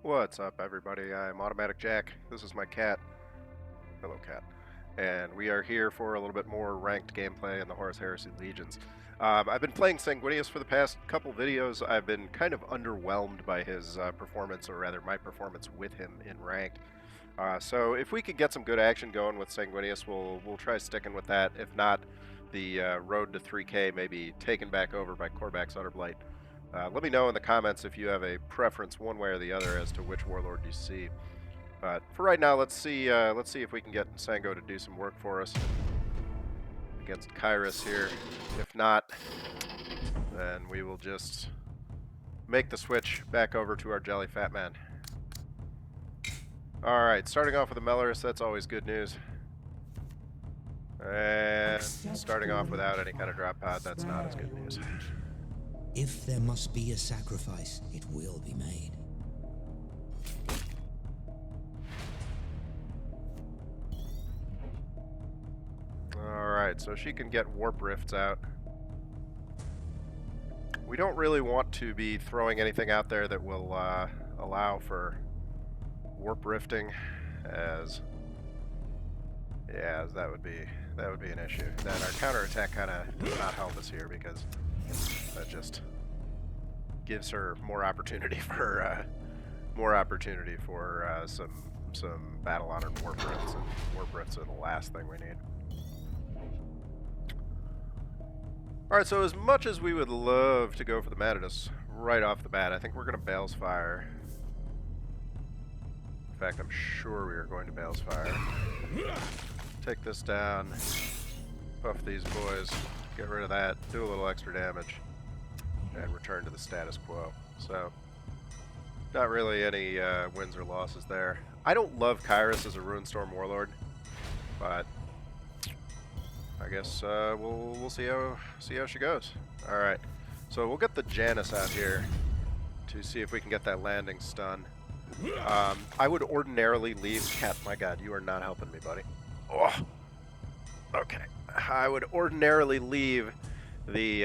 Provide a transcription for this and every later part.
What's up, everybody? I'm Automatic Jack. This is my cat. Hello, cat. And we are here for a little bit more ranked gameplay in the Horus Heresy Legions. I've been playing Sanguinius for the past couple videos. I've been kind of underwhelmed by his performance, or rather my performance with him in ranked. So if we could get some good action going with Sanguinius, we'll try sticking with that. If not, the road to 3K may be taken back over by Korvax's Utterblight. Let me know in the comments if you have a preference one way or the other as to which warlord you see. But for right now, let's see if we can get Sango to do some work for us against Kyrus here. If not, then we will just make the switch back over to our Jelly Fat Man. Alright, starting off with a Melorus, that's always good news. And starting off without any kind of drop pod, that's not as good news. If there must be a sacrifice, it will be made. Alright, so she can get warp rifts out. We don't really want to be throwing anything out there that will allow for warp rifting, as that would be an issue. Then our counterattack kind of does not help us here, because that just gives her more opportunity for some battle honored warp rifts, and warp rifts are the last thing we need. All right, so as much as we would love to go for the Matadus right off the bat, I think we're going to Bale's Fire. In fact, I'm sure we are going to Bale's Fire. Take this down, buff these boys, get rid of that, do a little extra damage, and return to the status quo. So, not really any wins or losses there. I don't love Kyrus as a Ruinstorm Warlord, but I guess we'll see how she goes. All right, so we'll get the Janus out here to see if we can get that landing stun. I would ordinarily leave Cat. My God, you are not helping me, buddy. Oh, okay. I would ordinarily leave the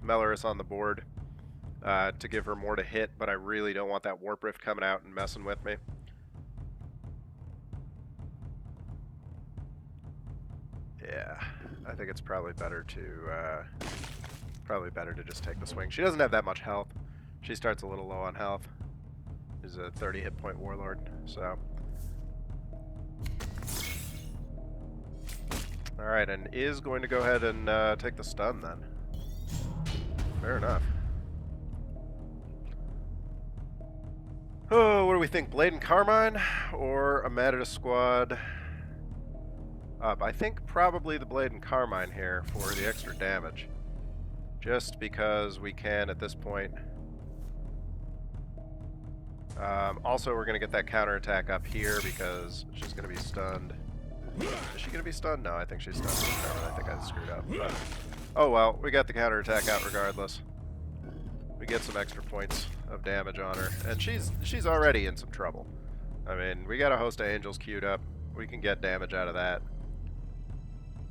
Melorus on the board to give her more to hit, but I really don't want that Warp Rift coming out and messing with me. Yeah, I think it's probably better to just take the swing. She doesn't have that much health. She starts a little low on health. She's a 30 hit point warlord, so. Alright, and is going to go ahead and take the stun then. Fair enough. Oh, what do we think? Blade and Carmine or a Matadus squad up? I think probably the Blade and Carmine here for the extra damage. Just because we can at this point. Also, we're going to get that counterattack up here because she's going to be stunned. Is she going to be stunned? No, I think she's stunned. I think I screwed up. But, oh well, we got the counterattack out regardless. We get some extra points of damage on her. And she's already in some trouble. I mean, we got a host of angels queued up. We can get damage out of that.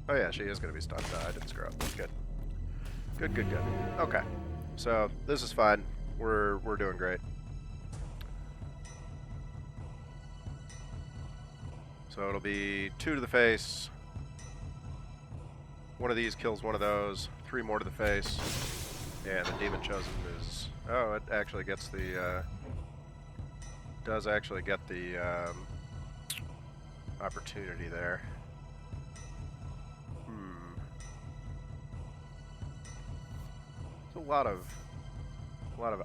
Oh yeah, she is going to be stunned. No, I didn't screw up. Good. Good, good, good. Okay. So, this is fine. We're doing great. So it'll be 2 to the face. One of these kills one of those. 3 more to the face. Yeah, the Demon Chosen is... Oh, it actually gets the... does actually get the opportunity there. There's a lot of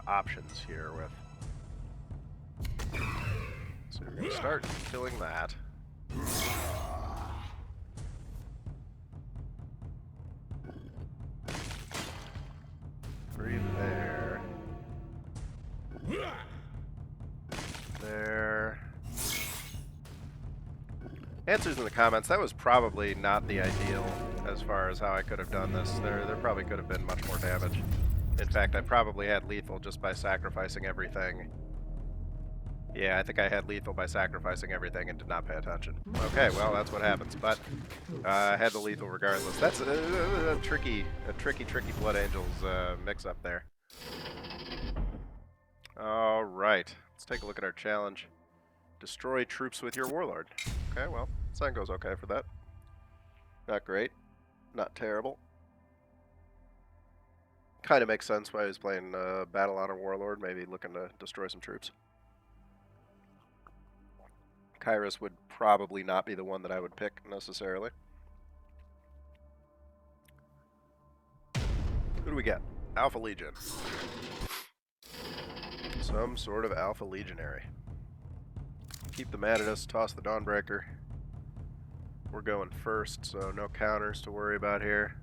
options here with... So we're gonna start killing that. Breathe there. There. Answers in the comments. That was probably not the ideal as far as how I could have done this. There probably could have been much more damage. In fact, I probably had lethal just by sacrificing everything. Yeah, I think I had lethal by sacrificing everything and did not pay attention. Okay, well, that's what happens. But I had the lethal regardless. That's a tricky Blood Angels mix-up there. All right. Let's take a look at our challenge. Destroy troops with your warlord. Okay, well, Sango's okay for that. Not great. Not terrible. Kind of makes sense why he's playing Battle Honor Warlord, maybe looking to destroy some troops. Kyrus would probably not be the one that I would pick, necessarily. Who do we get? Alpha Legion. Some sort of Alpha Legionary. Keep the mad at us, toss the Dawnbreaker. We're going first, so no counters to worry about here.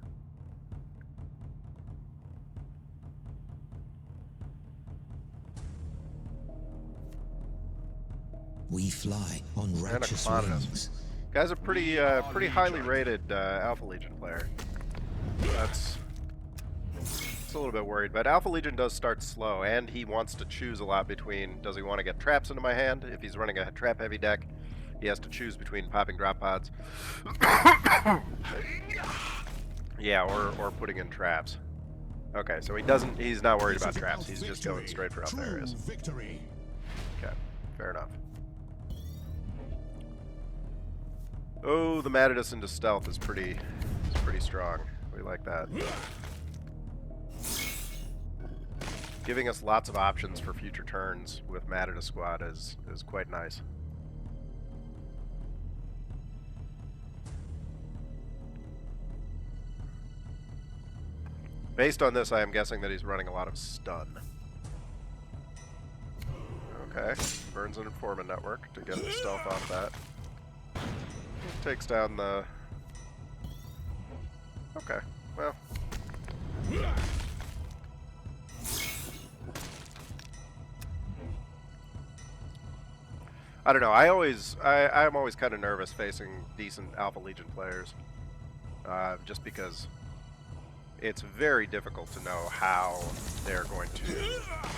We fly on righteous wings. Guy's a pretty highly rated Alpha Legion player. That's a little bit worried, but Alpha Legion does start slow, and he wants to choose a lot between, does he want to get traps into my hand? If he's running a trap-heavy deck, he has to choose between popping drop pods. Yeah, or putting in traps. Okay, so he's not worried about traps, he's just going straight for Alpharius. Okay, fair enough. Oh, the mad at us into stealth is pretty strong. We like that. Giving us lots of options for future turns with mad at a squad is quite nice. Based on this, I am guessing that he's running a lot of stun. Okay, burns an informant network to get the stealth off that. Takes down the... Okay, well. I don't know, I'm always kind of nervous facing decent Alpha Legion players. Just because it's very difficult to know how they're going to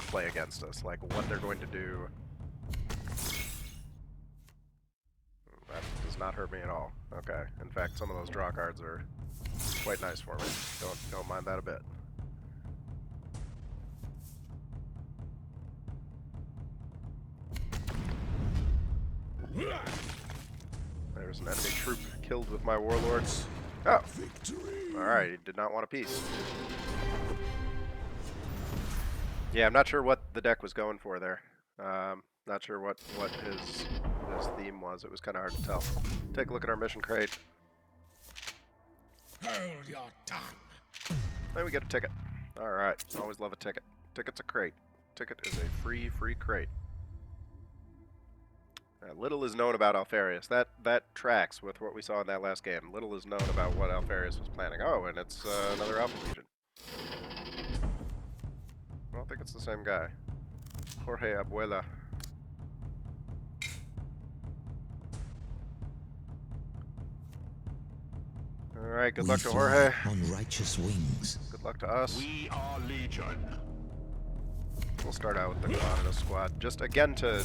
play against us, like what they're going to do. That does not hurt me at all. Okay. In fact, some of those draw cards are quite nice for me. Don't mind that a bit. There's an enemy troop killed with my warlords. Oh! Alright, he did not want a piece. Yeah, I'm not sure what the deck was going for there. Not sure what his theme was. It was kind of hard to tell. Take a look at our mission crate. Hold your tongue. Then we get a ticket. Alright, always love a ticket. Ticket's a crate. Ticket is a free crate. Little is known about Alpharius. That tracks with what we saw in that last game. Little is known about what Alpharius was planning. Oh, and it's another Alpha Legion. I don't think it's the same guy. Jorge Abuela. Alright, good luck to Jorge. On righteous wings. Good luck to us. We are Legion. We'll start out with the Colonnadus squad. Just again to,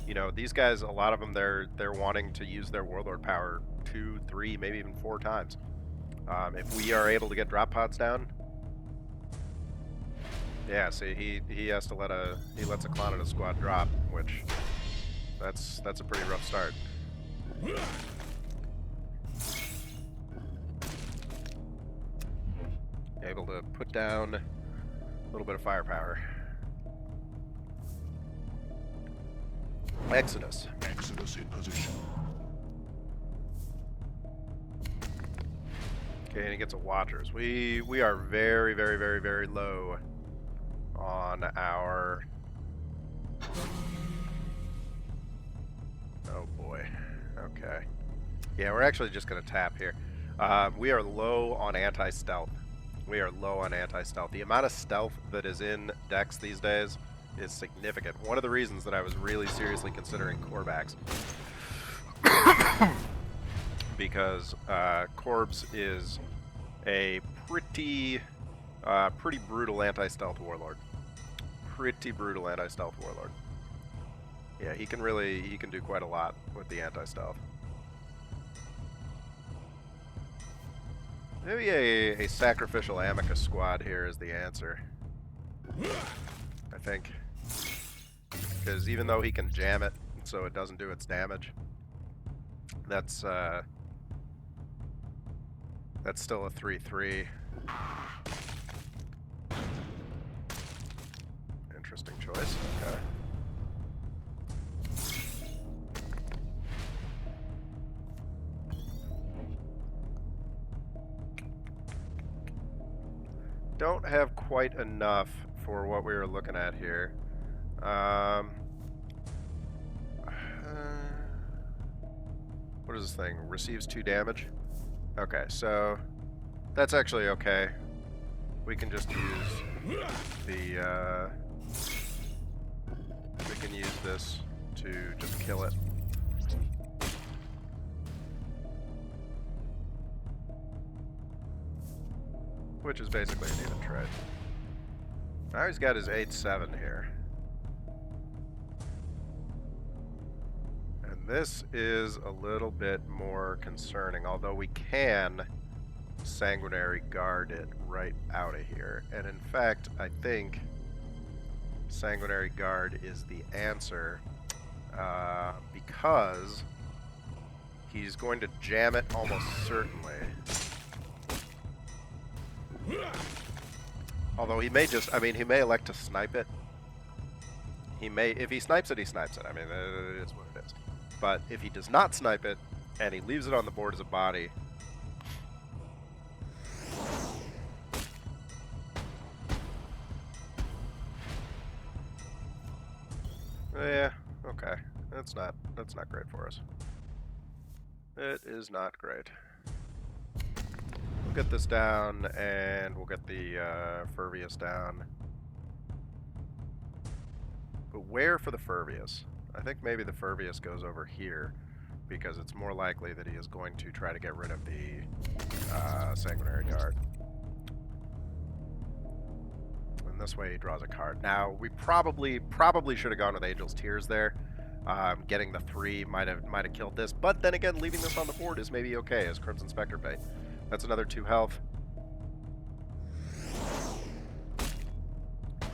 you know, these guys, a lot of them, they're wanting to use their warlord power 2, 3, maybe even 4 times. If we are able to get drop pods down, yeah. See, he has to lets a Colonnadus squad drop, which that's a pretty rough start. Able to put down a little bit of firepower. Exodus. Exodus in position. Okay, and he gets a Watchers. We are very low on our... Oh boy. Okay. Yeah, we're actually just going to tap here. We are low on anti-stealth. We are low on anti-stealth. The amount of stealth that is in decks these days is significant. One of the reasons that I was really seriously considering Corbacks, because Corbs is a pretty brutal anti-stealth warlord. Pretty brutal anti-stealth warlord. Yeah, he can do quite a lot with the anti-stealth. Maybe a sacrificial Amicus squad here is the answer. I think. Because even though he can jam it so it doesn't do its damage, that's still a 3/3. Interesting choice. Okay. Don't have quite enough for what we were looking at here. What is this thing? Receives 2 damage? Okay, so that's actually okay. We can just use the, we can use this to just kill it. Which is basically an even trade. Now he's got his 8/7 here. And this is a little bit more concerning, although we can Sanguinary Guard it right out of here. And in fact, I think Sanguinary Guard is the answer, because he's going to jam it almost certainly. Although he may just, I mean, he may elect to snipe it. He may, if he snipes it, he snipes it. I mean, it is what it is. But if he does not snipe it, and he leaves it on the board as a body, yeah, okay. That's not great for us. It is not great. We'll get this down, and we'll get the Furvius down. But where for the Furvius? I think maybe the Furvius goes over here, because it's more likely that he is going to try to get rid of the Sanguinary Guard. And this way he draws a card. Now, we probably should have gone with Angel's Tears there. Getting the 3 might have killed this, but then again, leaving this on the board is maybe okay as Crimson Spectre bait. That's another 2 health.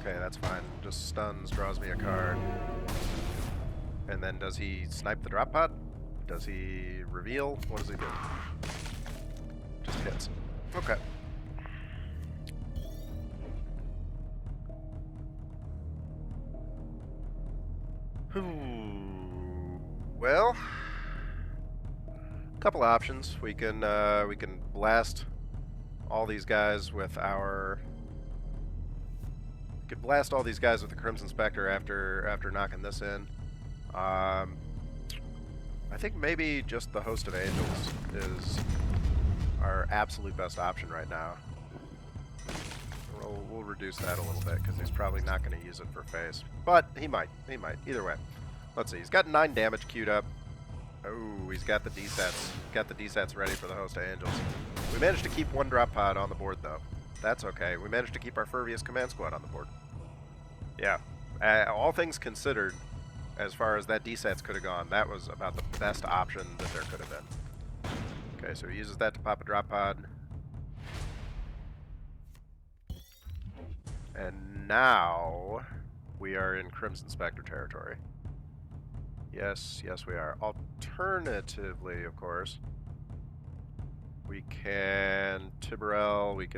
Okay, that's fine. Just stuns, draws me a card. And then does he snipe the drop pod? Does he reveal? What does he do? Just hits. Okay. Well, a couple options. We can blast all these guys with our. We could blast all these guys with the Crimson Spectre after knocking this in. I think maybe just the Host of Angels is our absolute best option right now. We'll reduce that a little bit because he's probably not going to use it for face, but he might. Either way, let's see. He's got 9 damage queued up. Oh, he's got the D-sets. Got the D-sets ready for the Host of Angels. We managed to keep 1 drop pod on the board though. That's okay. We managed to keep our Furvius Command Squad on the board. Yeah, all things considered, as far as that D-sets could have gone, that was about the best option that there could have been. Okay, so he uses that to pop a drop pod. And now we are in Crimson Spectre territory. Yes, we are. Alternatively, of course, we can Tiberel. We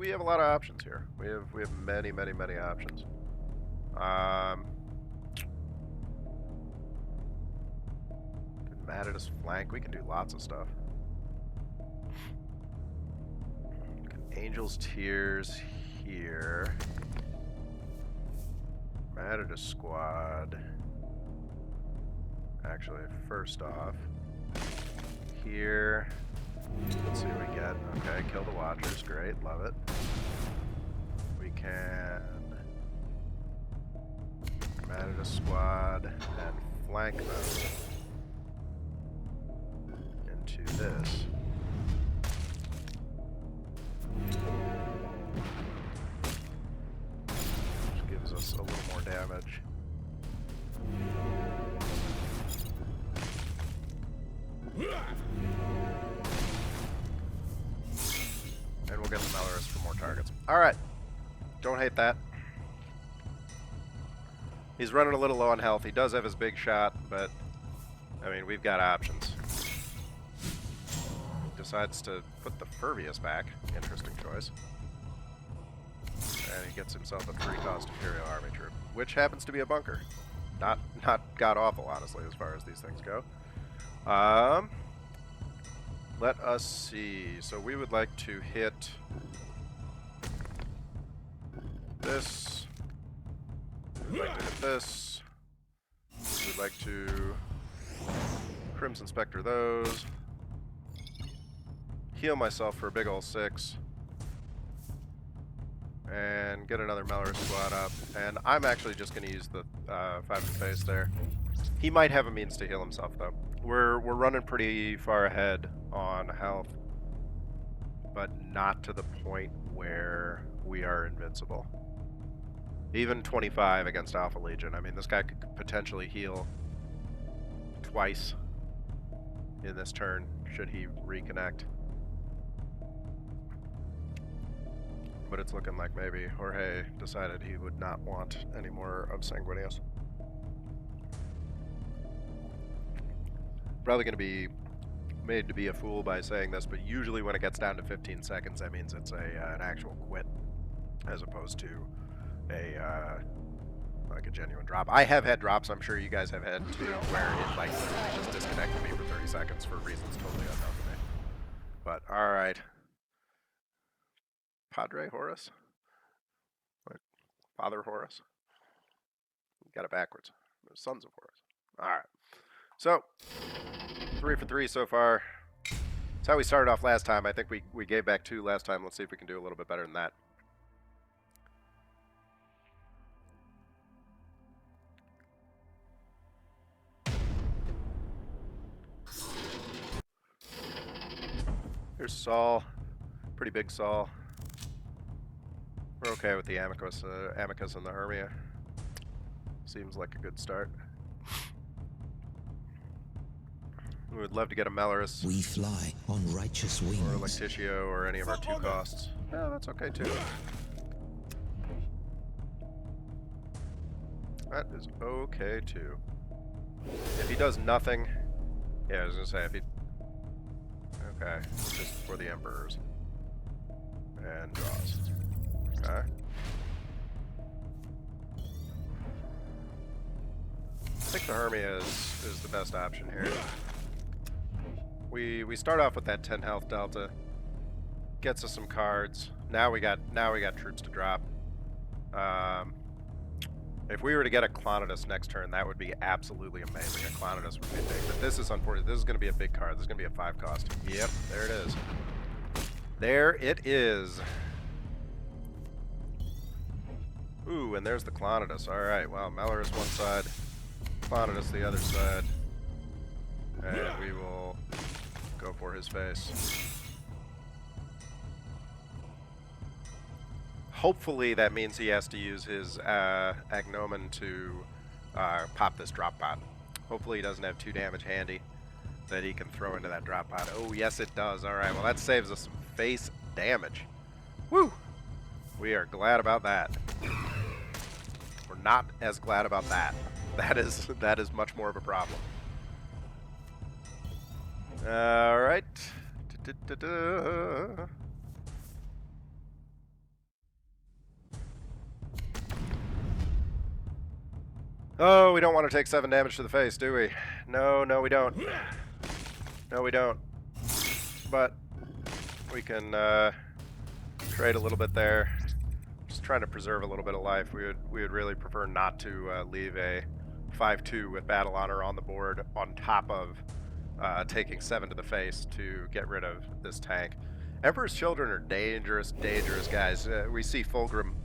have a lot of options here. We have many options. Mad at his flank. We can do lots of stuff. Angel's Tears here. Mad at his squad. Actually, first off, here. Let's see what we get. Okay, kill the Watchers. Great, love it. We can Mad at his squad and flank them into this. Which gives us a little more damage. And we'll get the Melorus for more targets. Alright. Don't hate that. He's running a little low on health. He does have his big shot, but I mean, we've got options. Decides to put the Furbius back. Interesting choice. And he gets himself a 3-cost Imperial Army troop, which happens to be a bunker. Not god-awful, honestly, as far as these things go. Let us see. So we would like to hit this. We'd like to hit this. We'd like to Crimson Spectre those. Heal myself for a big ol' 6. And get another Mellor squad up. And I'm actually just going to use the 5 to face there. He might have a means to heal himself, though. We're running pretty far ahead on health, but not to the point where we are invincible. Even 25 against Alpha Legion. I mean, this guy could potentially heal twice in this turn, should he reconnect. But it's looking like maybe Jorge decided he would not want any more of Sanguinius. Probably going to be made to be a fool by saying this, but usually when it gets down to 15 seconds, that means it's an actual quit, as opposed to like a genuine drop. I have had drops, I'm sure you guys have had too, where it like literally just disconnected me for 30 seconds for reasons totally unknown to me. But alright. Padre Horus? Like, Father Horus? Got it backwards. They're sons of Horus. Alright. So, 3 for 3 so far. That's how we started off last time. I think we gave back 2 last time. Let's see if we can do a little bit better than that. Here's Saul. Pretty big Saul. We're okay with the Amicus and the Hermia. Seems like a good start. We would love to get a Mellorus. We fly on righteous wings. Or a Lactitio or any of our 2 costs. Yeah, that's okay too. That is okay too. If he does nothing... Yeah, I was gonna say, if he... Okay, just for the Emperors. And draws. Okay. I think the Hermia is the best option here. We start off with that 10 health delta. Gets us some cards. Now we got troops to drop. If we were to get a Clonidus next turn, that would be absolutely amazing. A Clonidus would be big. But this is unfortunate. This is going to be a big card. This is going to be a 5 cost. Yep, there it is. There it is. Ooh, and there's the Clonidus. Alright, well, Mellorus one side, Clonidus the other side. And we will go for his face. Hopefully that means he has to use his Agnomen to pop this drop pod. Hopefully he doesn't have 2 damage handy that he can throw into that drop pod. Oh, yes it does. Alright, well that saves us some face damage. Woo! We are glad about that. We're not as glad about that. That is much more of a problem. Alright. Oh, we don't want to take 7 damage to the face, do we? No, we don't. No, we don't. But we can trade a little bit there. Just trying to preserve a little bit of life. We would really prefer not to leave a 5-2 with battle honor on the board on top of taking 7 to the face to get rid of this tank. Emperor's Children are dangerous guys. We see Fulgrim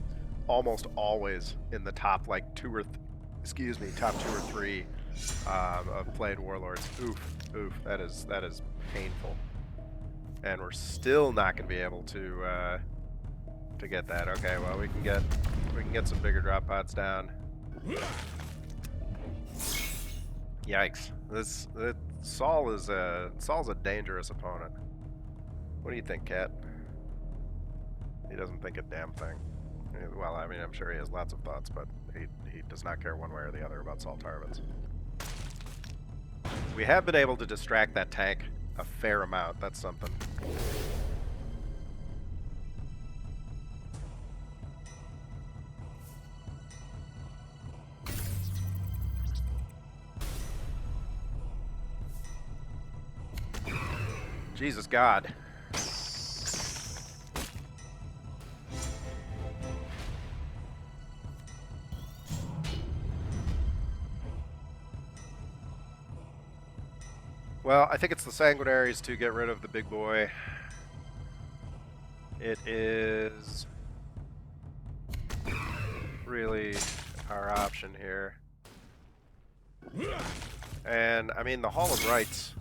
almost always in the top like top 2 or 3 of played warlords. Oof, that is painful. And we're still not going to be able to get that. Okay, well we can get some bigger drop pods down. Yikes! Saul's a dangerous opponent. What do you think, Cat? He doesn't think a damn thing. Well, I mean, I'm sure he has lots of thoughts, but He does not care one way or the other about Salt Tarvins. We have been able to distract that tank a fair amount. That's something. Jesus God. Well, I think it's the Sanguinaries to get rid of the big boy. It is really our option here. And, I mean, the Hall of Rights,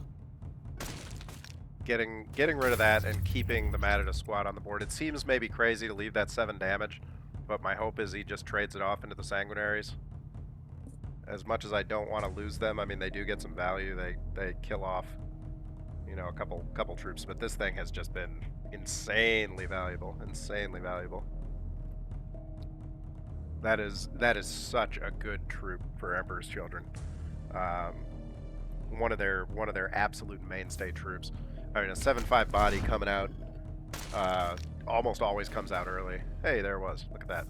getting rid of that and keeping the Matador squad on the board. It seems maybe crazy to leave that 7 damage, but my hope is he just trades it off into the Sanguinaries. As much as I don't want to lose them, I mean, they do get some value. They kill off, you know, a couple troops, but this thing has just been insanely valuable. Insanely valuable. That is such a good troop for Emperor's Children. One of their absolute mainstay troops. I mean, a 7/5 body coming out almost always comes out early. Hey, there it was. Look at that.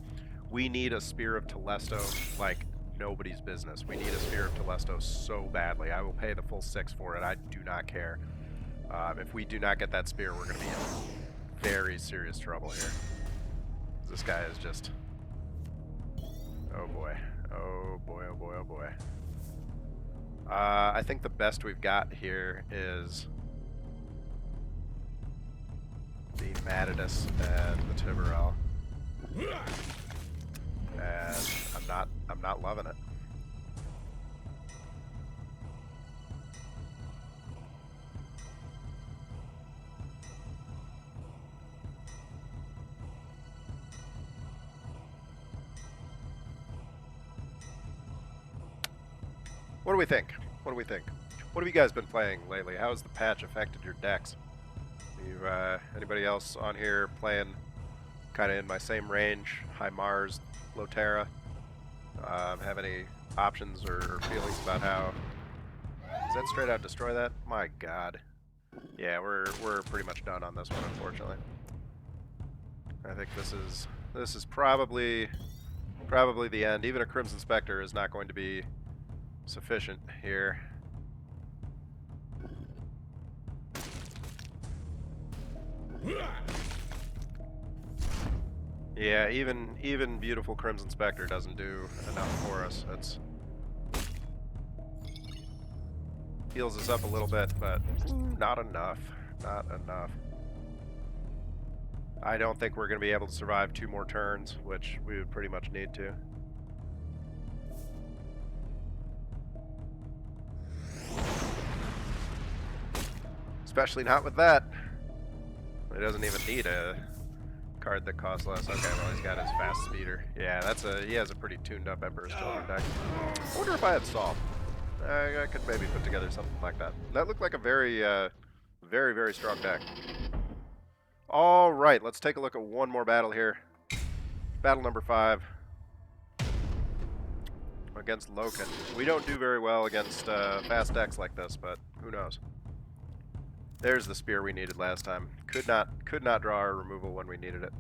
We need a Spear of Telesto like nobody's business. We need a Spear of Telesto so badly. I will pay the full 6 for it. I do not care. If we do not get that spear, we're going to be in very serious trouble here. This guy is just... Oh boy. Oh boy, oh boy, oh boy. I think the best we've got here is the Matadus and the Tiberel. And I'm not loving it. What do we think? What do we think? What have you guys been playing lately? How has the patch affected your decks? Anybody else on here playing kind of in my same range? High Mars, low Terra? Have any options or feelings about how... Is that straight out destroy that? My God. Yeah, we're pretty much done on this one, unfortunately. I think this is probably the end. Even a Crimson Spectre is not going to be sufficient here. Yeah, even beautiful Crimson Spectre doesn't do enough for us. It's heals us up a little bit, but not enough. Not enough. I don't think we're going to be able to survive 2 more turns, which we would pretty much need to. Especially not with that. He doesn't even need a card that costs less. Okay, well, he's got his fast speeder. Yeah, he has a pretty tuned up Emperor's Children deck. I wonder if I had Salt. I could maybe put together something like that. That looked like a very, very strong deck. All right, let's take a look at one more battle here. Battle number 5 against Loken. We don't do very well against fast decks like this, but who knows? There's the spear we needed last time. Could not draw our removal when we needed it.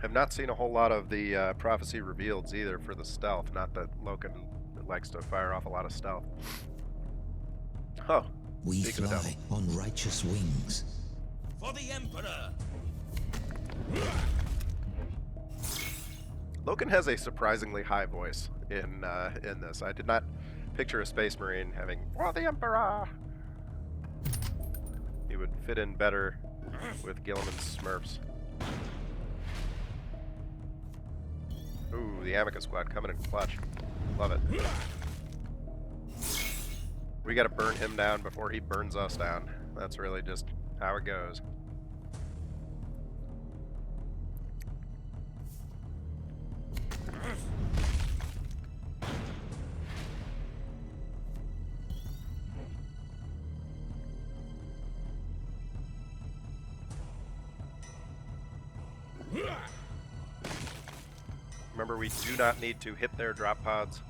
Have not seen a whole lot of the prophecy revealed either for the stealth. Not that Loken likes to fire off a lot of stealth. Oh, we fly on righteous wings. For the Emperor! Loken has a surprisingly high voice in this. I did not picture a Space Marine having "For the Emperor." He would fit in better with Gilliman's Smurfs. Ooh, the Amica squad coming in clutch. Love it. We gotta burn him down before he burns us down. That's really just how it goes. Remember, we do not need to hit their drop pods.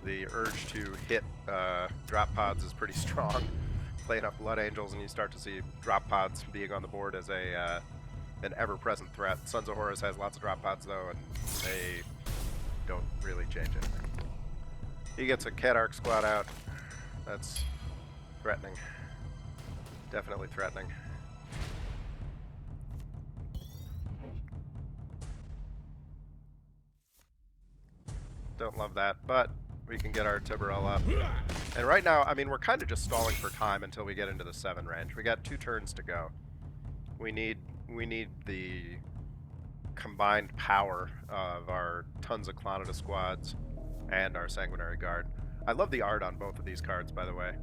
The urge to hit drop pods is pretty strong. Play enough Blood Angels and you start to see drop pods being on the board as a an ever-present threat. Sons of Horus has lots of drop pods though, and they don't really change anything. He gets a Cat Arc squad out. That's threatening. Definitely threatening. Don't love that, but we can get our Tiburel up. And right now, I mean, we're kind of just stalling for time until we get into the 7 range. We got 2 turns to go. We need the combined power of our tons of Clonida squads and our Sanguinary Guard. I love the art on both of these cards, by the way.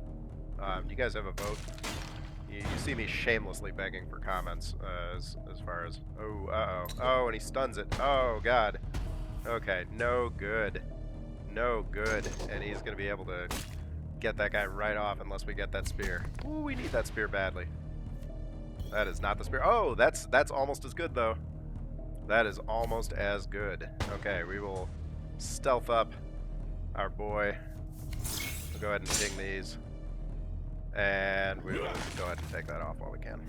Do you guys have a vote? You see me shamelessly begging for comments as far as... Oh, uh-oh. Oh, and he stuns it. Oh, God. Okay, no good. No good. And he's going to be able to get that guy right off unless we get that spear. Ooh, we need that spear badly. That is not the spear. Oh, that's almost as good, though. That is almost as good. Okay, we will stealth up our boy. We'll go ahead and ping these. And we will go ahead and take that off while we can.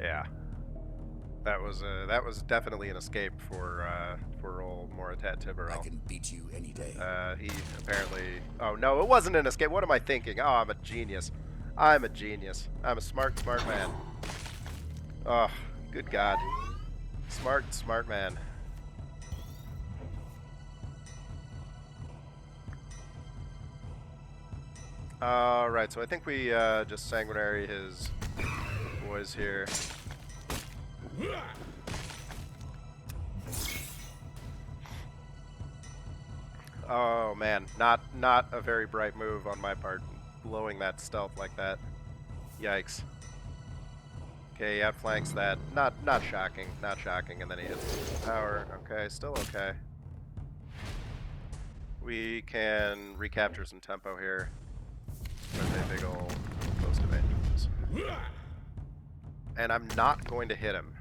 Yeah. That was definitely an escape for old Moratat Tiburel. I can beat you any day. He apparently... Oh, no, it wasn't an escape. What am I thinking? Oh, I'm a genius. I'm a genius. I'm a smart man. Oh, good God. Smart man. Alright, so I think we just sanguinary his boys here. Oh man, not a very bright move on my part, blowing that stealth like that. Yikes. Okay, he outflanks that. Not shocking, and then he hits power. Okay, still okay. We can recapture some tempo here with a big ol' Ghost of Angels. And I'm not going to hit him.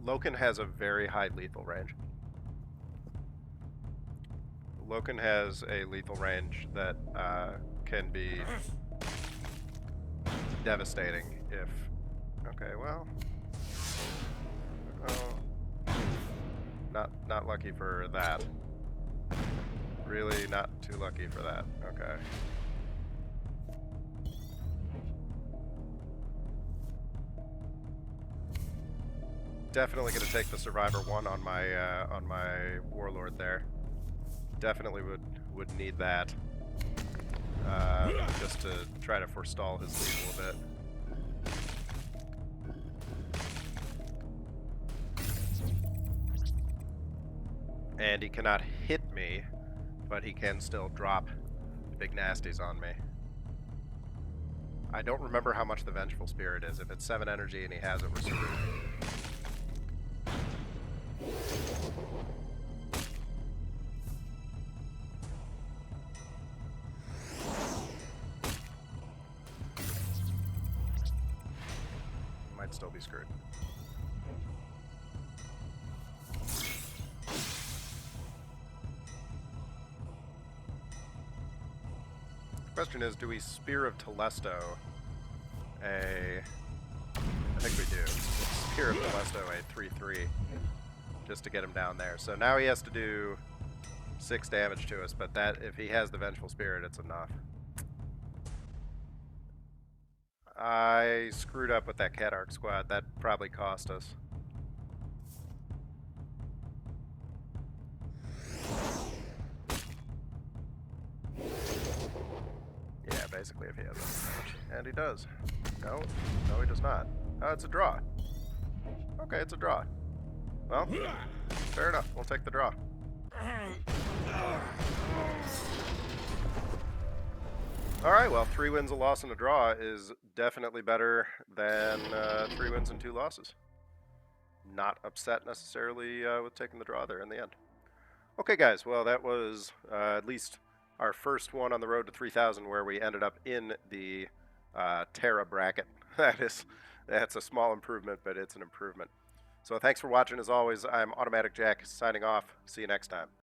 Loken has a very high lethal range. Loken has a lethal range that can be devastating if... Okay, well... Oh, not lucky for that. Really not too lucky for that. Okay. Definitely going to take the Survivor 1 on my Warlord there. Definitely would need that. Just to try to forestall his lead a little bit. And he cannot hit me, but he can still drop big nasties on me. I don't remember how much the Vengeful Spirit is. If it's 7 energy and he has it, we're screwed. Might still be screwed. Question is, do we Spear of Telesto I think we do. Spear of Telesto a 3/3 just to get him down there. So now he has to do 6 damage to us, but that if he has the Vengeful Spirit, it's enough. I screwed up with that Cat Arc squad. That probably cost us. Yeah, basically if he has that damage. And he does. No, he does not. Oh, it's a draw. Okay, it's a draw. Well, fair enough. We'll take the draw. Alright, well, 3 wins, a loss, and a draw is definitely better than 3 wins and 2 losses. Not upset necessarily with taking the draw there in the end. Okay, guys, well, that was at least our first one on the road to 3,000 where we ended up in the Terra bracket. That's a small improvement, but it's an improvement. So thanks for watching as always. I'm Automatic Jack signing off. See you next time.